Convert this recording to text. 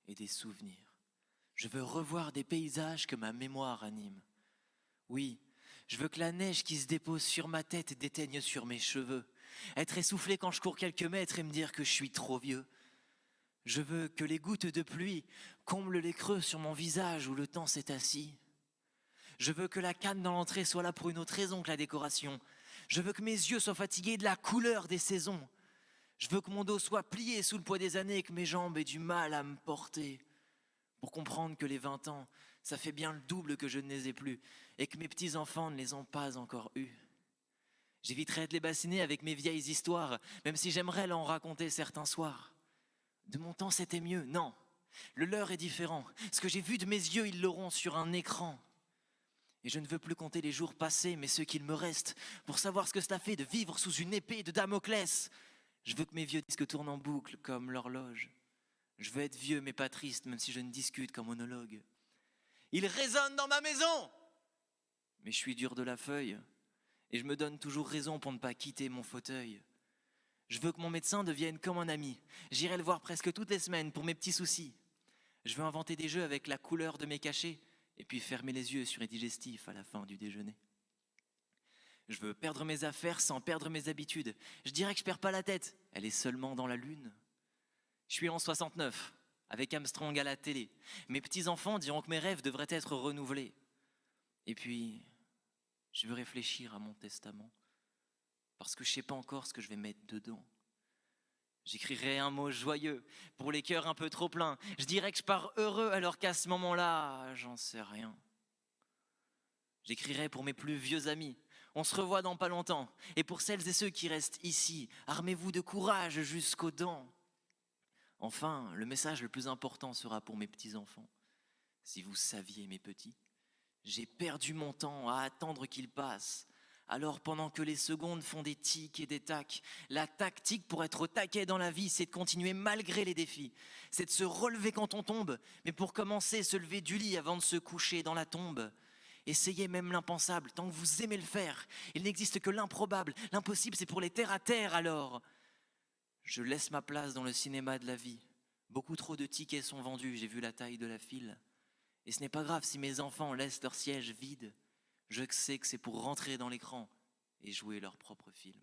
et des souvenirs. Je veux revoir des paysages que ma mémoire anime. Oui, je veux que la neige qui se dépose sur ma tête déteigne sur mes cheveux. Être essoufflé quand je cours quelques mètres et me dire que je suis trop vieux. Je veux que les gouttes de pluie comblent les creux sur mon visage où le temps s'est assis. Je veux que la canne dans l'entrée soit là pour une autre raison que la décoration. Je veux que mes yeux soient fatigués de la couleur des saisons. Je veux que mon dos soit plié sous le poids des années et que mes jambes aient du mal à me porter. Pour comprendre que les 20 ans, ça fait bien le double que je ne les ai plus et que mes petits-enfants ne les ont pas encore eus. J'éviterai de les bassiner avec mes vieilles histoires, même si j'aimerais leur en raconter certains soirs. De mon temps, c'était mieux, non. Le leur est différent. Ce que j'ai vu de mes yeux, ils l'auront sur un écran. Et je ne veux plus compter les jours passés, mais ceux qu'il me reste, pour savoir ce que cela fait de vivre sous une épée de Damoclès. Je veux que mes vieux disques tournent en boucle comme l'horloge. Je veux être vieux mais pas triste, même si je ne discute qu'en monologue. Il résonne dans ma maison, mais je suis dur de la feuille, et je me donne toujours raison pour ne pas quitter mon fauteuil. Je veux que mon médecin devienne comme un ami. J'irai le voir presque toutes les semaines pour mes petits soucis. Je veux inventer des jeux avec la couleur de mes cachets, et puis fermer les yeux sur les digestifs à la fin du déjeuner. Je veux perdre mes affaires sans perdre mes habitudes. Je dirais que je perds pas la tête, elle est seulement dans la lune. Je suis en 69, avec Armstrong à la télé. Mes petits-enfants diront que mes rêves devraient être renouvelés. Et puis, je veux réfléchir à mon testament, parce que je sais pas encore ce que je vais mettre dedans. J'écrirai un mot joyeux pour les cœurs un peu trop pleins. Je dirais que je pars heureux alors qu'à ce moment-là, j'en sais rien. J'écrirai pour mes plus vieux amis. On se revoit dans pas longtemps. Et pour celles et ceux qui restent ici, armez-vous de courage jusqu'aux dents. Enfin, le message le plus important sera pour mes petits-enfants. Si vous saviez, mes petits, j'ai perdu mon temps à attendre qu'ils passent. Alors pendant que les secondes font des tics et des tacs, la tactique pour être au taquet dans la vie, c'est de continuer malgré les défis. C'est de se relever quand on tombe, mais pour commencer, se lever du lit avant de se coucher dans la tombe. Essayez même l'impensable, tant que vous aimez le faire. Il n'existe que l'improbable, l'impossible c'est pour les terre à terre alors. Je laisse ma place dans le cinéma de la vie. Beaucoup trop de tickets sont vendus, j'ai vu la taille de la file. Et ce n'est pas grave si mes enfants laissent leur siège vide. Je sais que c'est pour rentrer dans l'écran et jouer leur propre film.